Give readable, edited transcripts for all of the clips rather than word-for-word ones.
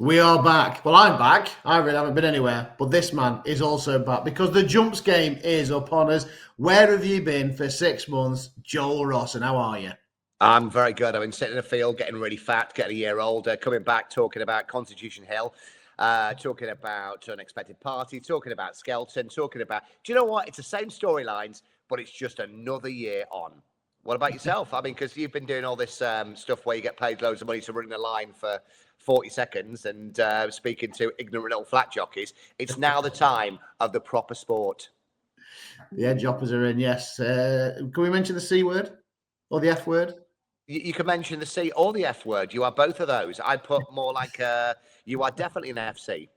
We are back. Well, I'm back. I really haven't been anywhere, but this man is also back because the jumps game is upon us. Where have you been for 6 months, Joel Ross, and how are you? I'm very good. I've been sitting in the field, getting really fat, getting a year older, coming back, talking about Constitution Hill, talking about Unexpected Party, talking about Skelton, talking about... Do you know what? It's the same storylines, but it's just another year on. What about yourself? I mean, because you've been doing all this stuff where you get paid loads of money to run a line for 40 seconds and speaking to ignorant little flat jockeys. It's now the time of the proper sport. The edge hoppers are in, yes. Can we mention the C word or the F word? You can mention the C or the F word. You are both of those. I'd put more like you are definitely an FC.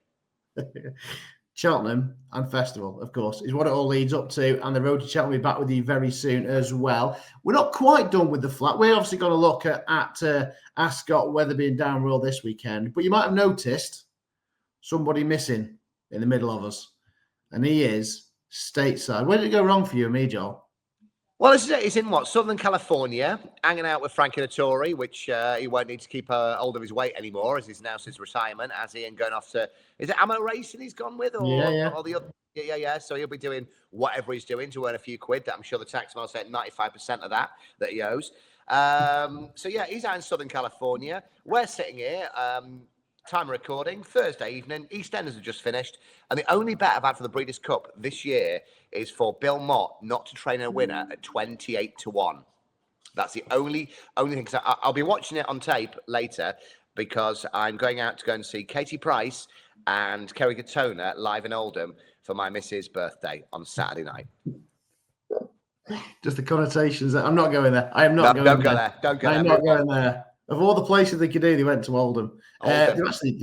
Cheltenham and Festival, of course, is what it all leads up to. And the road to Cheltenham will be back with you very soon as well. We're not quite done with the flat. We're obviously going to look at Ascot, Wetherby and Downroll this weekend. But you might have noticed somebody missing in the middle of us. And he is stateside. Where did it go wrong for you and me, Joel? Well, he's in what? Southern California, hanging out with Frankie Nattori, which he won't need to keep hold of his weight anymore, as he's now since retirement, as he and going off to... Is it amateur racing he's gone with? Or, Yeah. Or the other, yeah. So he'll be doing whatever he's doing to earn a few quid. That I'm sure the taxman will say 95% of that he owes. So, yeah, he's out in Southern California. We're sitting here... time of recording, Thursday evening. EastEnders have just finished. And the only bet I've had for the Breeders' Cup this year is for Bill Mott not to train a winner at 28-1. That's the only thing. Because I'll be watching it on tape later because I'm going out to go and see Katie Price and Kerry Katona live in Oldham for my missus' birthday on Saturday night. Just the connotations. I'm not going there. I am not going don't there. Go there. Don't go there. I'm not going there. Of all the places they could do, they went to Oldham. They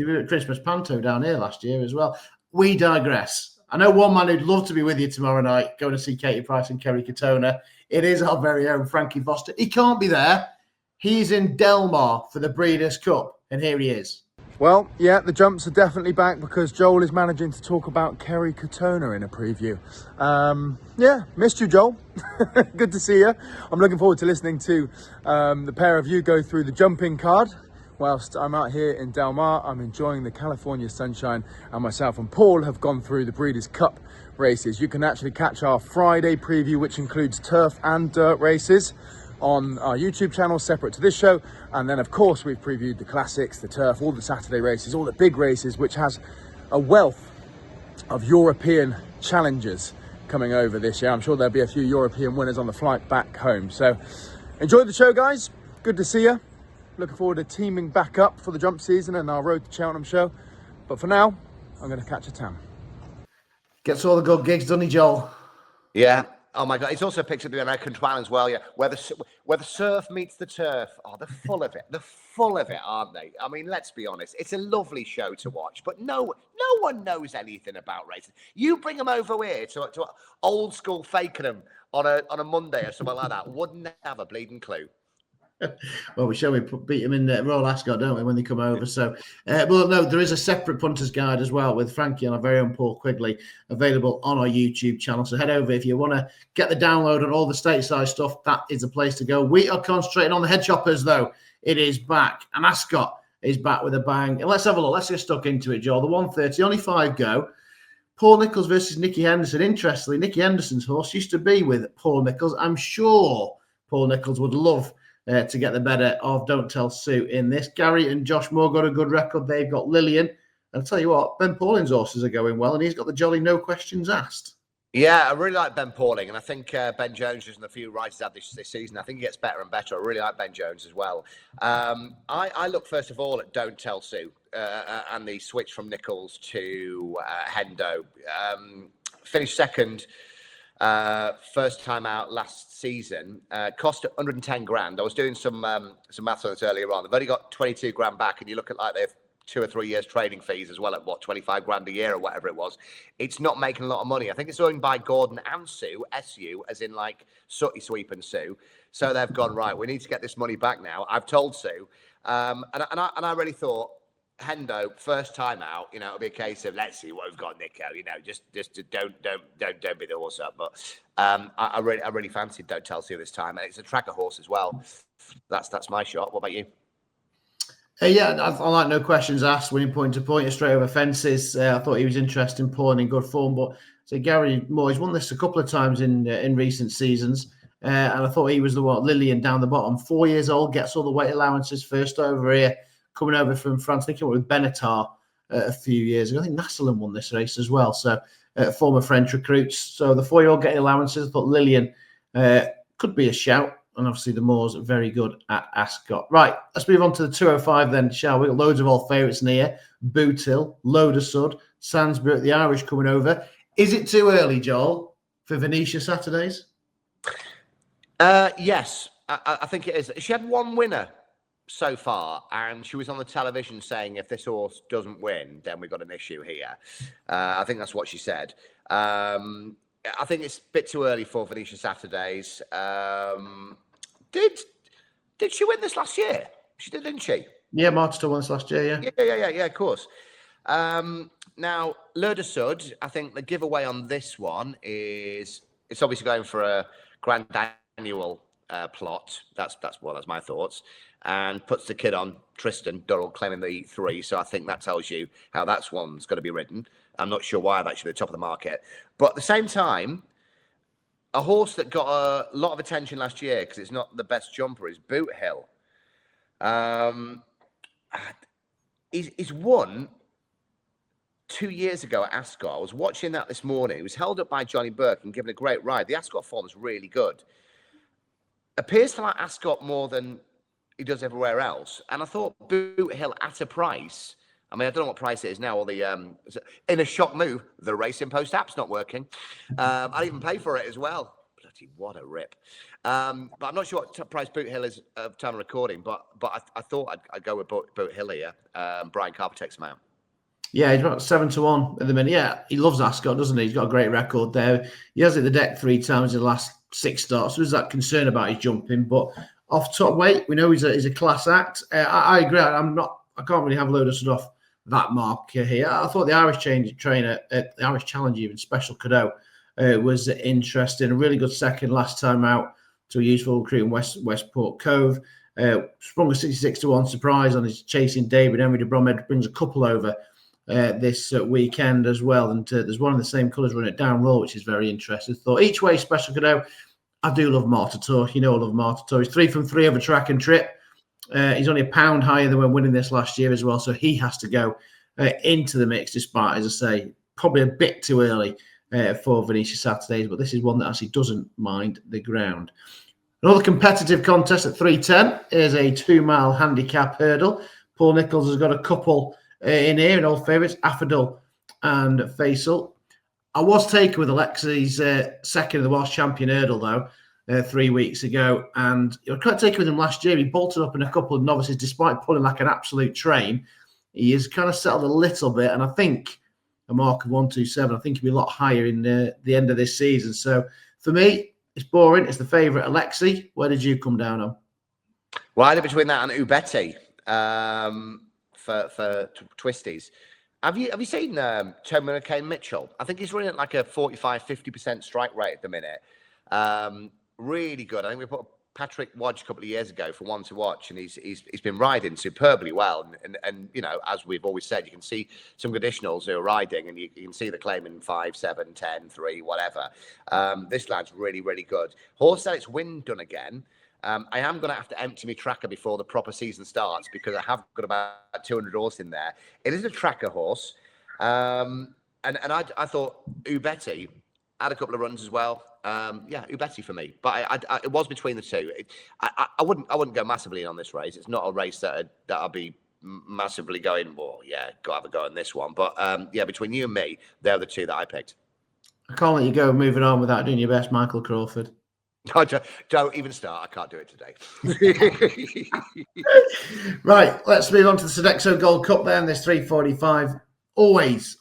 were at Christmas Panto down here last year as well. We digress. I know one man who'd love to be with you tomorrow night, going to see Katie Price and Kerry Katona. It is our very own Frankie Foster. He can't be there. He's in Delmar for the Breeders' Cup, and here he is. Well, yeah, the jumps are definitely back because Joel is managing to talk about Kerry Katona in a preview. Yeah, missed you, Joel. Good to see you. I'm looking forward to listening to the pair of you go through the jumping card. Whilst I'm out here in Del Mar, I'm enjoying the California sunshine, and myself and Paul have gone through the Breeders' Cup races. You can actually catch our Friday preview, which includes turf and dirt races, on our YouTube channel separate to this show. And then of course we've previewed the classics, the turf, all the Saturday races, all the big races, which has a wealth of European challengers coming over this year. I'm sure there'll be a few European winners on the flight back home. So enjoy the show, guys. Good to see you. Looking forward to teaming back up for the jump season and our Road to Cheltenham show. But for now, I'm going to catch a tam. Gets all the good gigs, doesn't he, Joel? Yeah. Oh my God! It's also picked up the American trial as well. Yeah, where the surf meets the turf. Oh, they're full of it. They're full of it, aren't they? I mean, let's be honest. It's a lovely show to watch, but no one knows anything about racing. You bring them over here to old school Fakenham on a Monday or something like that. Wouldn't have a bleeding clue. Well, we beat them in Royal Ascot, don't we, when they come over? So, well, no, there is a separate Punters guide as well with Frankie and our very own Paul Quigley available on our YouTube channel. So head over if you want to get the download on all the stateside stuff. That is the place to go. We are concentrating on the head choppers, though. It is back, and Ascot is back with a bang. And let's have a look. Let's get stuck into it, Joel. The 130, only 5 go. Paul Nicholls versus Nicky Henderson. Interestingly, Nicky Henderson's horse used to be with Paul Nicholls. I'm sure Paul Nicholls would love to get the better of Don't Tell Sue in this. Gary and Josh Moore got a good record. They've got Lillian. And I'll tell you what, Ben Pauling's horses are going well, and he's got the jolly no questions asked. Yeah, I really like Ben Pauling, and I think Ben Jones is in a few rides out this season. I think he gets better and better. I really like Ben Jones as well. I look first of all at Don't Tell Sue and the switch from Nicholls to Hendo. Finished second first time out last season, cost 110 grand. I was doing some maths on this earlier on. They've only got 22 grand back, and you look at like they've 2 or 3 years training fees as well at 25 grand a year or whatever it was. It's not making a lot of money. I think it's owned by Gordon and Sue, SU, as in like Sooty Sweep and Sue. So they've gone, right, we need to get this money back now. I've told Sue. And I really thought, Hendo, first time out, it'll be a case of let's see what we've got, Nico. Just don't beat the horse up. But I really fancied Don't Tell Sue this time, and it's a tracker horse as well. That's my shot. What about you? Yeah, I like no questions asked, winning point to point, straight over fences. I thought he was interesting, pulling in good form. But so Gary Moore, he's won this a couple of times in recent seasons. And I thought he was the one, Lillian down the bottom, 4 years old, gets all the weight allowances, first over here, coming over from France. I think he went with Benatar a few years ago. I think Nasselin won this race as well. So former French recruits. So the 4-year-old getting allowances. I thought Lillian could be a shout. And obviously the Moors are very good at Ascot. Right, let's move on to the 205 then, shall we? Got loads of old favourites in here. Boot Hill, Load of Sud, Sainsbury, the Irish coming over. Is it too early, Joel, for Venetia Saturdays? Yes, I think it is. She had one winner so far, and she was on the television saying, if this horse doesn't win, then we've got an issue here. I think that's what she said. I think it's a bit too early for Venetia Saturdays. Did she win this last year? She did, didn't she? Yeah, Marta won this last year, yeah. Yeah, of course. Now, Le de Sud, I think the giveaway on this one is it's obviously going for a grand annual plot. That's my thoughts. And puts the kid on Tristan Durrell claiming the 3. So I think that tells you how that one's going to be ridden. I'm not sure why that should be the top of the market. But at the same time, a horse that got a lot of attention last year because it's not the best jumper is Boot Hill. He's won 2 years ago at Ascot. I was watching that this morning. He was held up by Johnny Burke and given a great ride. The Ascot form is really good. Appears to like Ascot more than he does everywhere else. And I thought Boot Hill at a price. I mean, I don't know what price it is now. Or the in a shock move, the Racing Post app's not working. I even pay for it as well. Bloody what a rip! But I'm not sure what price Boot Hill is at time of recording. But I thought I'd go with Boot Hill here. Brian Carper takes him out. Yeah, he's about 7-1 at the minute. Yeah, he loves Ascot, doesn't he? He's got a great record there. He has hit the deck 3 times in the last 6 starts. So there's that concern about his jumping, but off top weight, we know he's a class act. I agree. I can't really have Load of Sud off that mark here. I thought the Irish trainer, the Irish Challenge, even Special Cadeau, was interesting. A really good second last time out to a useful recruit in Westport Cove. Sprung a 66-1 surprise on his chasing David. Henry de Bromhead brings a couple over this weekend as well. And there's one of the same colours running at Down Roll, which is very interesting. Thought each way Special Cadeau. I do love Marta Tour. You know I love Marta Tour. He's 3 from 3 over track and trip. He's only £1 higher than when winning this last year as well, so he has to go into the mix despite, as I say, probably a bit too early for Venetia Saturdays, but this is one that actually doesn't mind the ground. Another competitive contest at 3:10 is a 2-mile handicap hurdle. Paul Nicholls has got a couple in here, in old favourites, Affadil and Faisal. I was taken with Alexi's second of the Welsh Champion hurdle, though, 3 weeks ago. And I couldn't take with him last year. He bolted up in a couple of novices, despite pulling like an absolute train. He has kind of settled a little bit. And I think a mark of 127, I think he'll be a lot higher in the end of this season. So for me, it's boring. It's the favourite, Alexi. Where did you come down on? Well, either between that and Ubetti for Twisties. Have you seen Tomer Kane Mitchell? I think he's running at like a 45-50% strike rate at the minute. Really good. I think we put Patrick Wadge a couple of years ago for one to watch, and he's been riding superbly well. And you know, as we've always said, you can see some conditionals who are riding, and you can see the claim in 5, 7, 10, 3, whatever. This lad's really, really good. Horse said it's wind done again. I am going to have to empty my tracker before the proper season starts because I have got about 200 horse in there. It is a tracker horse. And I thought Ubetti had a couple of runs as well. Ubetti for me. But it was between the two. I wouldn't go massively in on this race. It's not a race that I'll be massively going, well, yeah, got to have a go on this one. But between you and me, they're the two that I picked. I can't let you go moving on without doing your best, Michael Crawford. Don't even start. I can't do it today. Right, let's move on to the Sodexo Gold Cup then. There's 3:45. Always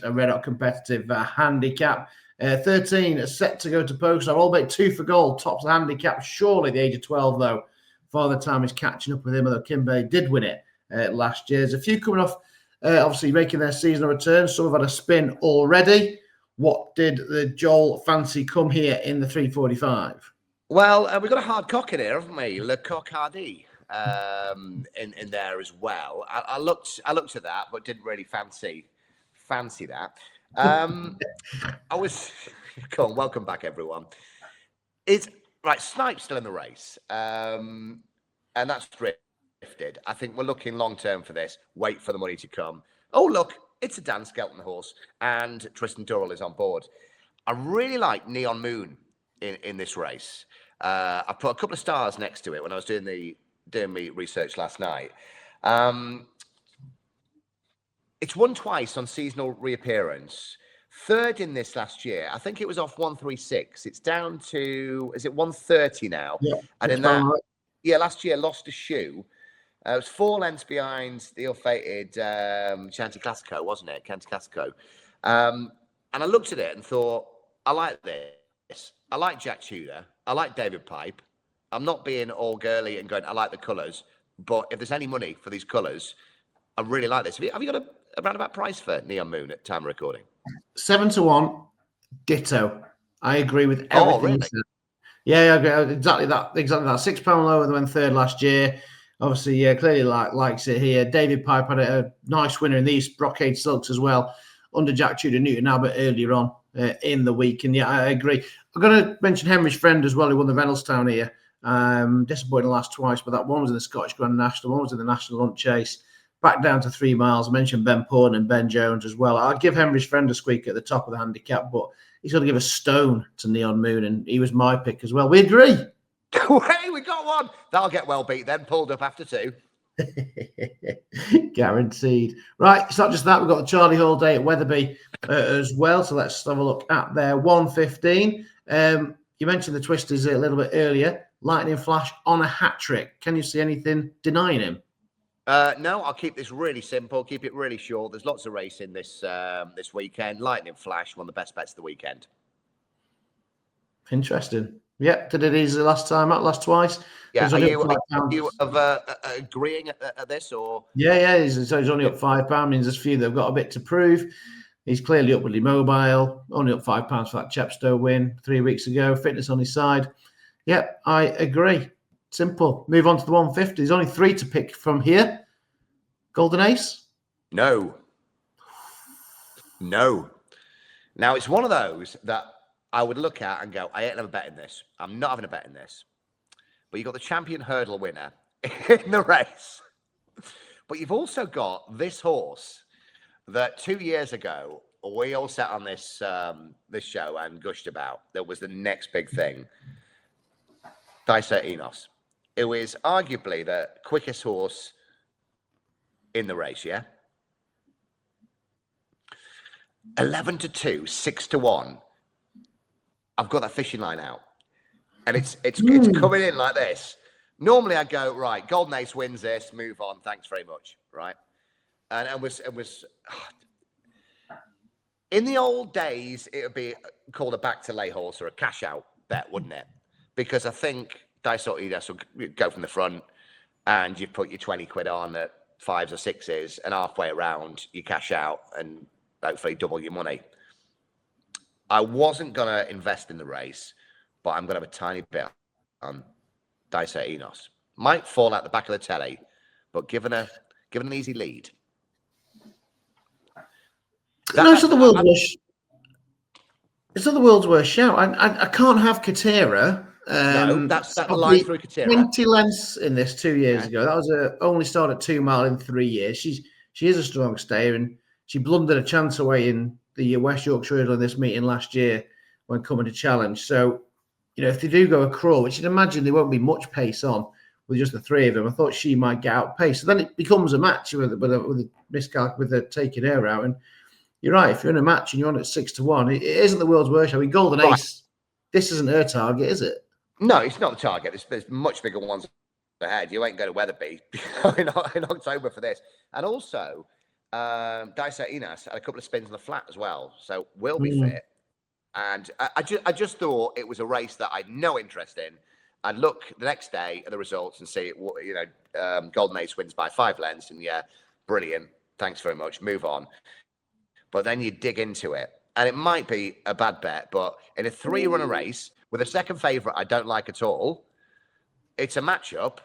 a red hot competitive handicap. 13 is set to go to post. All but 2 for gold. Tops the handicap. Surely the age of 12, though. Father Time is catching up with him, although Kimbe did win it last year. There's a few coming off, obviously making their seasonal return. Some have had a spin already. What did the Joel fancy come here in the 3:45? Well, we've got a hard cock in here, haven't we? Le Coq Hardy. in there as well. I looked at that, but didn't really fancy that. I was cool. Welcome back, everyone. It's right. Snipe's still in the race, and that's drifted. I think we're looking long term for this. Wait for the money to come. Oh, look, it's a Dan Skelton horse, and Tristan Durrell is on board. I really like Neon Moon in this race. I put a couple of stars next to it when I was doing my research last night. It's won twice on seasonal reappearance. Third in this last year. I think it was off 136. It's down to, is it 130 now? Yeah. And in that, last year lost a shoe. It was 4 lengths behind the ill-fated Chianti Classico, wasn't it? Chianti Classico. And I looked at it and thought, I like this. I like Jack Tudor. I like David Pipe. I'm not being all girly and going, I like the colours. But if there's any money for these colours, I really like this. Have you got a roundabout price for Neon Moon at time of recording? 7-1. Ditto. I agree with everything. Oh, really? You said. Yeah, I agree. Exactly that. £6 lower than when third last year. Obviously, yeah, clearly likes it here. David Pipe had a nice winner in these Brocade Silks as well, under Jack Tudor Newton Abbott earlier on in the week. And yeah, I agree. I'm going to mention Henry's friend as well, who won the Reynolds-Town here. Disappointing the last twice, but that one was in the Scottish Grand National, one was in the National Hunt Chase. Back down to 3 miles. I mentioned Ben Porden and Ben Jones as well. I'd give Henry's friend a squeak at the top of the handicap, but he's got to give a stone to Neon Moon, and he was my pick as well. We agree. Hey, we got one. That'll get well beat then. Pulled up after 2. Guaranteed. Right, it's not just that. We've got the Charlie Hall Day at Weatherby as well. So let's have a look at their 115. You mentioned the Twisters a little bit earlier. Lightning Flash on a hat trick. Can you see anything denying him? No, I'll keep this really simple. Keep it really short. There's lots of racing this weekend. Lightning Flash, one of the best bets of the weekend. Interesting. Yeah, did it easy last twice. Yeah, are you agreeing at this or? Yeah. He's only up £5. Means there's a few that have got a bit to prove. He's clearly upwardly mobile. Only up £5 for that Chepstow win 3 weeks ago. Fitness on his side. Yep, I agree. Simple. Move on to the 150. There's only 3 to pick from here. Golden Ace? No. Now, it's one of those that I would look at and go, I ain't never betting this. I'm not having a bet in this. But you've got the champion hurdle winner in the race. But you've also got this horse that 2 years ago, we all sat on this show and gushed about. That was the next big thing. Dicer Enos. It was arguably the quickest horse in the race, yeah? 11-2, 6-1. I've got that fishing line out. And it's coming in like this. Normally I'd go, right, Golden Ace wins this, move on, thanks very much, right? And it was in the old days, it would be called a back to lay horse or a cash out bet, wouldn't it? Because I think Dice Enos will go from the front and you put your 20 quid on at 5s or 6s and halfway around you cash out and hopefully double your money. I wasn't going to invest in the race, but I'm going to have a tiny bit on Dice Enos. Might fall out the back of the telly, but given an easy lead. It's not the world's worst. It's not the world's worst shout. I can't have Katera. No, that's the line through Katera. 20 lengths in this 2 years ago. That was her only start at 2 mile in 3 years. She is a strong stayer, and she blundered a chance away in the West Yorkshire Hurdle in this meeting last year when coming to challenge. So, if they do go a crawl, which you'd imagine there won't be much pace on with just the 3 of them, I thought she might get outpaced. So then it becomes a match with a miscalc with her taking her out. And you're right, if you're in a match and you're on at 6-1, it isn't the world's worst. I mean, Golden Ace, this isn't her target, is it? No, it's not the target. There's much bigger ones ahead. You ain't going to Weatherby in October for this. And also, Dice Enos had a couple of spins on the flat as well, so will be fit. And I just thought it was a race that I had no interest in. I'd look the next day at the results and see, Golden Ace wins by 5 lengths, and yeah, brilliant. Thanks very much. Move on. But then you dig into it, and it might be a bad bet, but in a 3-runner race with a second favourite I don't like at all, it's a matchup,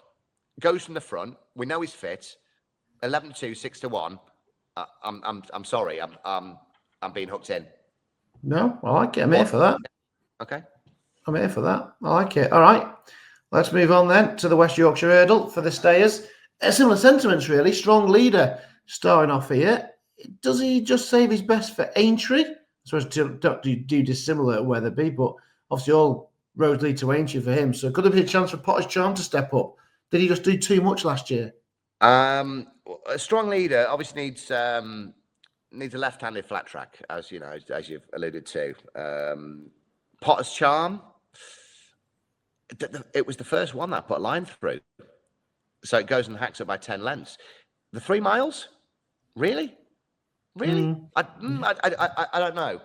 goes from the front. We know he's fit. 11-2, 6-1. I'm sorry. I'm being hooked in. No, I like it. I'm here for that. Okay. I'm here for that. I like it. All right. Let's move on then to the West Yorkshire Hurdle for the stayers. Similar sentiments, really. Strong leader starting off here. Does he just save his best for Aintree? I suppose don't do dissimilar at Weatherby, but obviously all roads lead to Aintree for him. So could there be a chance for Potter's Charm to step up? Did he just do too much last year? A strong leader obviously needs a left-handed flat track, as you know, as you've alluded to. Potter's Charm. It was the first one that I put a line through, so it goes and hacks up by 10 lengths. The 3 miles, really? I don't know.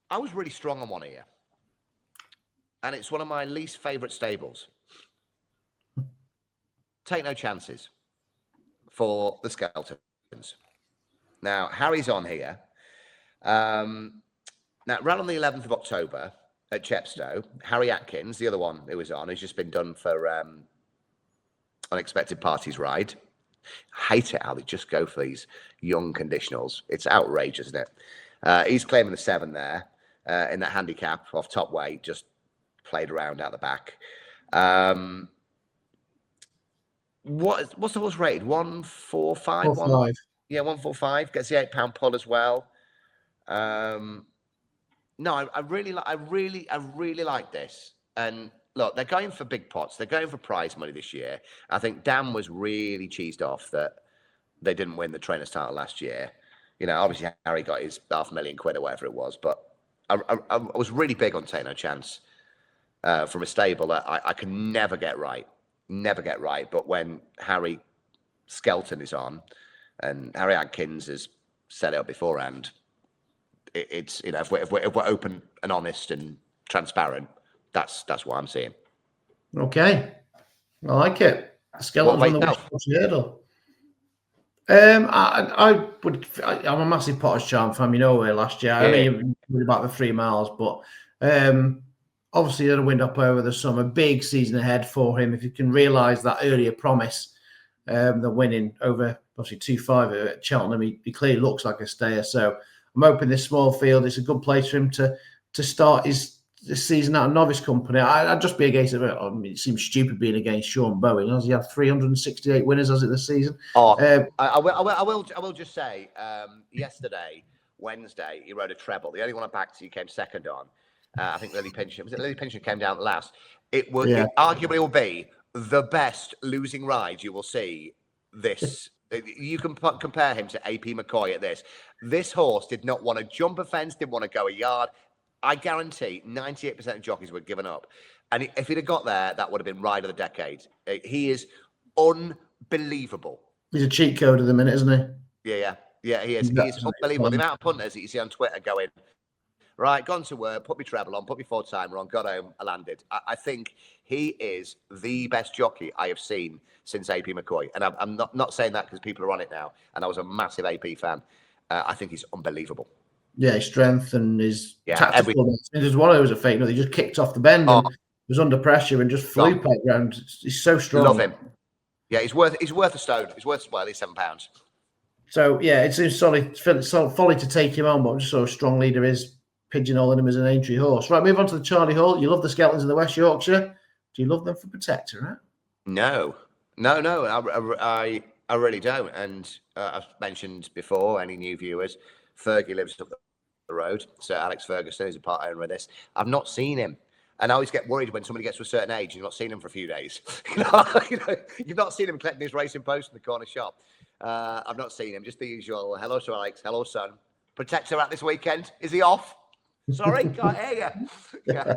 I was really strong on one here, and it's one of my least favourite stables. Take no chances for the Skeltons. Now, Harry's on here. Now, ran on the 11th of October at Chepstow. Harry Atkins, the other one who was on, has just been done for Unexpected Parties Ride. I hate it how they just go for these young conditionals. It's outrageous, isn't it? He's claiming the 7 there in that handicap off top weight, just played around out the back. What's the horse rated? 145? 4-5. Yeah, 145. Gets the £8 pull as well. No, I really like this. And look, they're going for big pots. They're going for prize money this year. I think Dan was really cheesed off that they didn't win the trainers title last year. You know, obviously Harry got his £500,000 or whatever it was, but I was really big on Take No Chance from a stable that I can never get right. But when Harry Skelton is on, and Harry Atkins has set it up beforehand, it's, you know, if we're open and honest and transparent, that's what I'm seeing. Okay, I like it. Skeletons on the West Yorkshire Hurdle. I'm a massive Potter's Charm fan. You know, last year. I mean, about the 3 miles, but obviously he had a wind up over the summer. Big season ahead for him. If you can realise that earlier promise, the winning over obviously 2-5 at Cheltenham, he clearly looks like a stayer. So I'm hoping this small field is a good place for him to start this season out of novice company. I'd just be against it. I mean, it seems stupid being against Sean Bowen. Has he had 368 winners, has it, this season? I will just say, yesterday, Wednesday, he rode a treble. The only one I backed, he came second on. I think Lily Pincher. Was it Lily Pincher came down last? It arguably will be the best losing ride you will see this. You can compare him to AP McCoy at this. This horse did not want to jump a fence, didn't want to go a yard. I guarantee 98% of jockeys were given up. And if he'd have got there, that would have been ride of the decade. He is unbelievable. He's a cheat code at the minute, isn't he? Yeah, he is. He is unbelievable. The amount of punters that you see on Twitter going, right, gone to work, put my treble on, put my 4-timer on, got home, I landed. I think he is the best jockey I have seen since AP McCoy. And I'm not saying that because people are on it now. And I was a massive AP fan. I think he's unbelievable. Yeah, his strength and his tactical. There's one who was a fake note. He just kicked off the bend and was under pressure and just flew back round. He's so strong. Love him. Yeah, he's worth a stone. He's worth at least £7. So yeah, it seems solid folly to take him on, but I'm just so strong leader is pigeonholing him as an Aintree horse. Right, move on to the Charlie Hall. You love the Skeletons in the West Yorkshire. Do you love them for Protectorate? No. I really don't. And I've mentioned before, any new viewers, Fergie lives up the road. Sir Alex Ferguson is a part owner of this. I've not seen him. And I always get worried when somebody gets to a certain age and you've not seen him for a few days. You've not seen him collecting his racing post in the corner shop. I've not seen him. Just the usual, hello, Sir Alex. Hello, son. Protectorate this weekend. Is he off? Sorry, can't hear you. Yeah.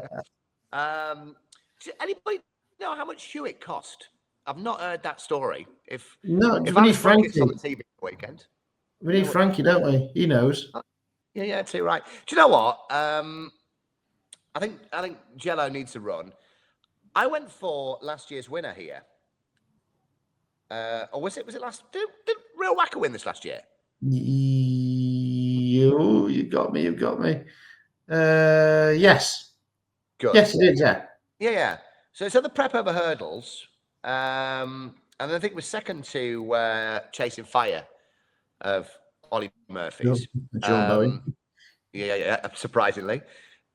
Does anybody know how much Hewitt cost? I've not heard that story. If we need Frankie on the TV the weekend. We need Frankie, don't we? He knows. Yeah, too right. Do you know what? I think Jello needs to run. I went for last year's winner here. Or was it last? Did Real Wacker win this last year? You got me. Yes. Good. Yes, it is. Yeah. Yeah. So it's at the prep over hurdles. And I think we're second to Chasing Fire of Ollie Murphy's. John Bowen. Yeah, surprisingly.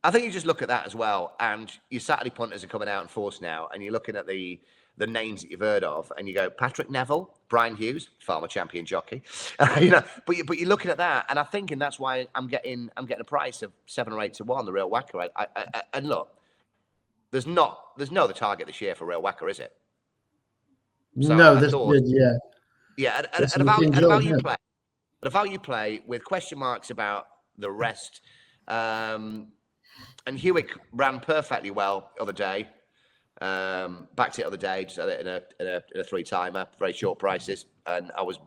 I think you just look at that as well, and your Saturday punters are coming out in force now, and you're looking at the names that you've heard of, and you go Patrick Neville, Brian Hughes, former champion jockey, but you're looking at that, and I'm thinking that's why I'm getting a price of 7 or 8 to 1, the Real Whacker. And look, there's no other target this year for Real Whacker, is it? So no, at a value play with question marks about the rest. And Hewitt ran perfectly well the other day. Backed it the other day, just had it in a 3-timer, very short prices, and I was,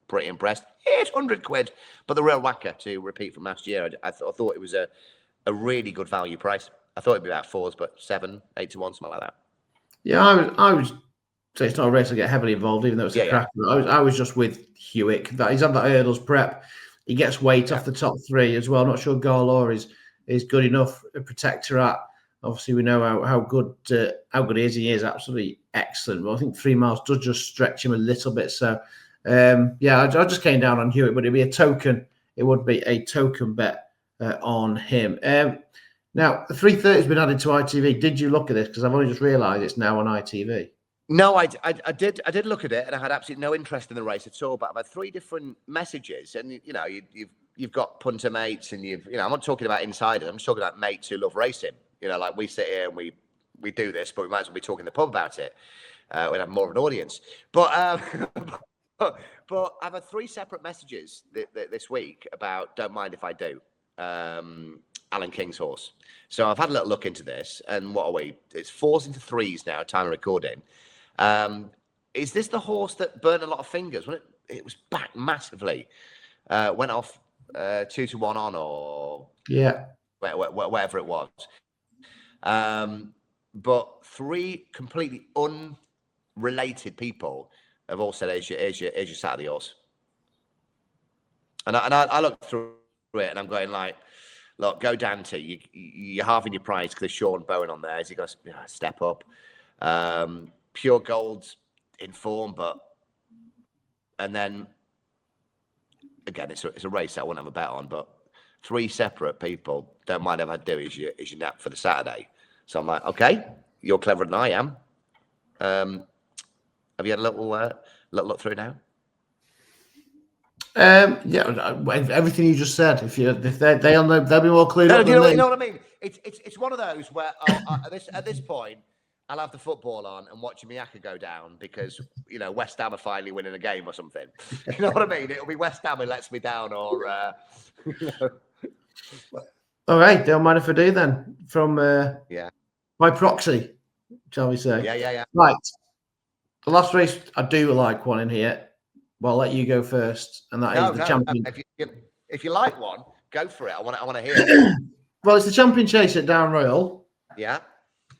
pretty impressed. It's £100, but the Real Whacker to repeat from last year. I thought it was a really good value price. I thought it'd be about 4s, but 7, 8 to 1, something like that. Yeah, I was. So it's not a race I get heavily involved, even though it's a cracker. Yeah. I was just with Hewitt. That he's had that hurdles prep. He gets weight off the top 3 as well. Not sure Garlaw is good enough a protector at. Obviously, we know how good he is. He is absolutely excellent. Well, I think 3 miles does just stretch him a little bit. So, I just came down on Hewitt, but it'd be a token. It would be a token bet on him. Now, the 3:30 has been added to ITV. Did you look at this? Because I've only just realised it's now on ITV. No, I did look at it, and I had absolutely no interest in the race at all. But I've had 3 different messages, and you've got punter mates, and I'm not talking about insiders. I'm just talking about mates who love racing. Like we sit here and we do this, but we might as well be talking in the pub about it. We'd have more of an audience. But but I've had 3 separate messages this week about don't mind if I do. Alan King's horse. So I've had a little look into this, and what are we? It's 4s into 3s now. Time of recording. Is this the horse that burned a lot of fingers? When it was back massively, went off 2 to 1 on, or whatever it was. But 3 completely unrelated people have all said, "Here's your Saturday horse." And I looked through it, and I'm going like, "Look, go Dante. You're halving your price because there's Sean Bowen on there. Is he going to step up?" Pure Gold's in form, and then again, it's a race I wouldn't have a bet on, but 3 separate people don't mind if I do is your nap for the Saturday. So I'm like, okay, you're cleverer than I am. Have you had a little look through now? Everything you just said. If they'll be more clued up. You know what I mean? It's one of those where at this point I'll have the football on and watching Miyaka go down because West Ham are finally winning a game or something. You know what I mean? It'll be West Ham who lets me down, or All right, don't mind if I do then. From by proxy, shall we say? Yeah. Right. The last race, I do like one in here. Well, I'll let you go first, and that is the champion. If you like one, go for it. I want to hear it. Well, it's the champion chase at Down Royal. Yeah.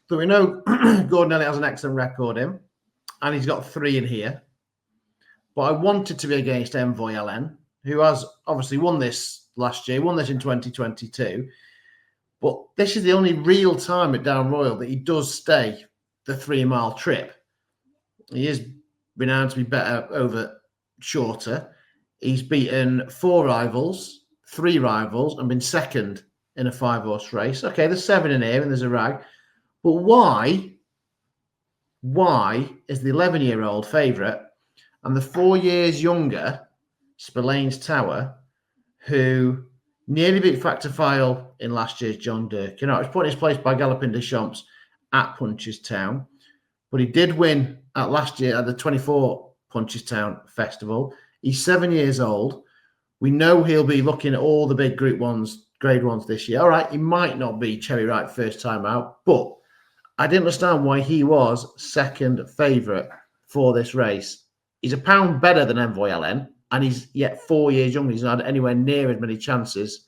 So we know Gordon Elliott has an excellent record in, and he's got 3 in here. But I wanted to be against Envoy LN, who has obviously won this last year, won this in 2022. But this is the only real time at Down Royal that he does stay the 3-mile trip. He is renowned to be better over shorter. He's beaten 4 rivals, 3 rivals, and been second in a 5-horse race. Okay, there's 7 in here, and there's a rag. But why is the 11-year-old favourite and the 4 years younger Spillane's Tower, who nearly beat Factor File in last year's John Dirk? It was put in his place by Galloping Deschamps at Punchestown, but he did win at last year at the 24 Punchestown Festival. He's 7 years old. We know he'll be looking at all the big Group 1s, Grade 1s this year. All right, he might not be cherry ripe first time out, but I didn't understand why he was second favourite for this race. He's £1 better than Envoy LN, and he's yet 4 years younger. He's not had anywhere near as many chances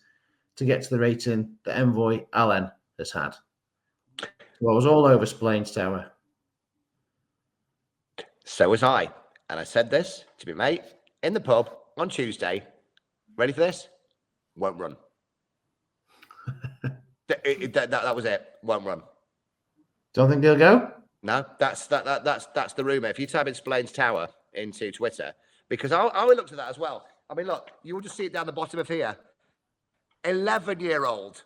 to get to the rating that Envoy LN has had. Well, I was all over Spillane's Tower. So was I. And I said this to my mate in the pub on Tuesday. Ready for this? Won't run. That was it. Won't run. Don't think he'll go? No, that's the rumour. If you type in Splains Tower into Twitter, because I looked at that as well. I mean, look, you will just see it down the bottom of here. 11-year-old,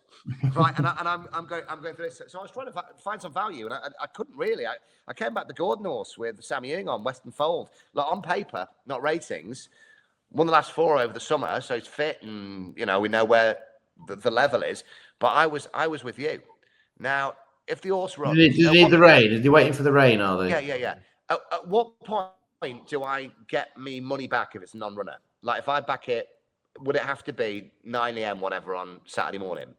right? And I'm going for this. So I was trying to find some value, and I couldn't really. I came back to Gordon Horse with Sammy Ewing on Western Fold. Like on paper, not ratings. Won the last 4 over the summer, so it's fit, and we know where the level is. But I was with you. Now, if the horse runs, do you need the rain? Are you waiting for the rain? Are they? Yeah. At what point do I get me money back if it's a non-runner? Like if I back it, would it have to be 9 a.m. whatever on Saturday morning?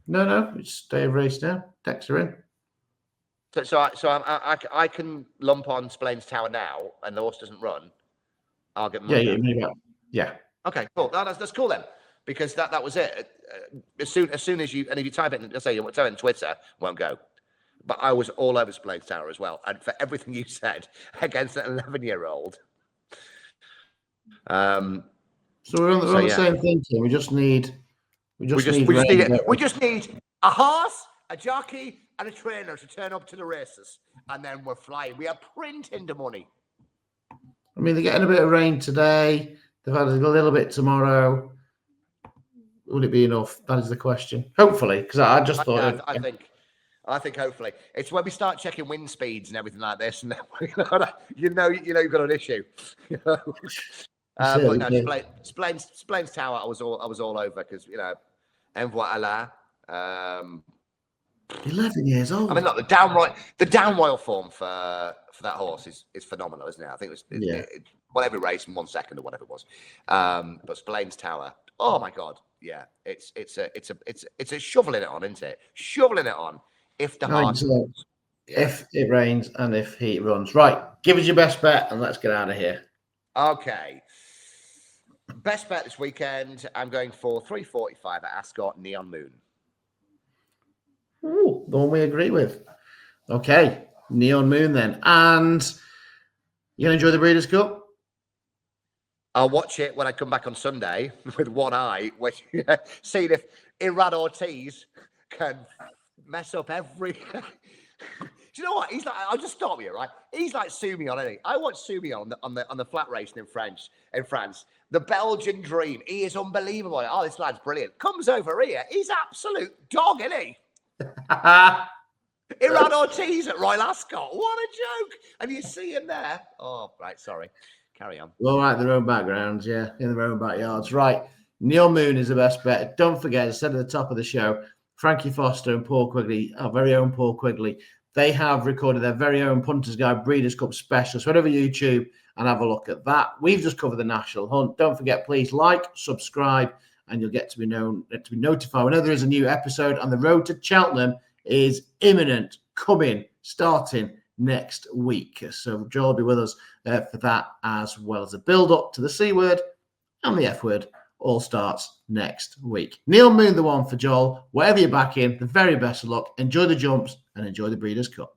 No, it's day of race now. Decks are in. So I can lump on Splains Tower now, and the horse doesn't run. I'll get money. Yeah. Okay, cool. That's cool then, because that was it. As soon as you, and if you type it, let's say you type it in Twitter, won't go. But I was all over Splains Tower as well, and for everything you said against an 11-year-old. So we're on the same thing here. We just need a horse, a jockey, and a trainer to turn up to the races, and then we're flying. We are printing the money. I mean, they're getting a bit of rain today. They've had a little bit tomorrow. Would it be enough? That is the question. Hopefully, because I just thought. I think hopefully it's when we start checking wind speeds and everything like this, and then you've got an issue. But no, Splains Tower, I was all over because en voilà. 11 years old. I mean, look, the down royal form for that horse is phenomenal, isn't it? I think it won every race in 1 second or whatever it was. But Splains Tower, oh my God, yeah, it's a shoveling it on, isn't it? Shoveling it on. If the heart, if it rains and if he runs, right? Give us your best bet and let's get out of here. Okay. Best bet this weekend. I'm going for 3:45 at Ascot, Neon Moon. Ooh, the one we agree with. Okay, Neon Moon then. And you gonna enjoy the Breeders' Cup? I'll watch it when I come back on Sunday with one eye, which seeing if Irad Ortiz can mess up every. Do you know what? He's like. I'll just stop you, right? He's like Soumillon, isn't he? I watched Soumillon on the flat racing in France. The Belgian dream. He is unbelievable. Oh, this lad's brilliant. Comes over here. He's absolute dog, isn't he? Irad Ortiz at Royal Ascot. What a joke! And you see him there. Oh, right. Sorry. Carry on. Well, right, their own backgrounds, yeah, in their own backyards. Right. Neon Moon is the best bet. Don't forget, as I said at the top of the show, Frankie Foster and Paul Quigley, our very own Paul Quigley, they have recorded their very own Punters Guide Breeders' Cup special. So head over to YouTube and have a look at that. We've just covered the National Hunt. Don't forget, please like, subscribe, and you'll get to be notified whenever there is a new episode. And the road to Cheltenham is imminent, coming, starting next week. So Joel will be with us for that, as well as a build-up to the C word and the F word. All starts next week. Neil Moon, the one for Joel. Wherever you're back in, the very best of luck. Enjoy the jumps and enjoy the Breeders' Cup.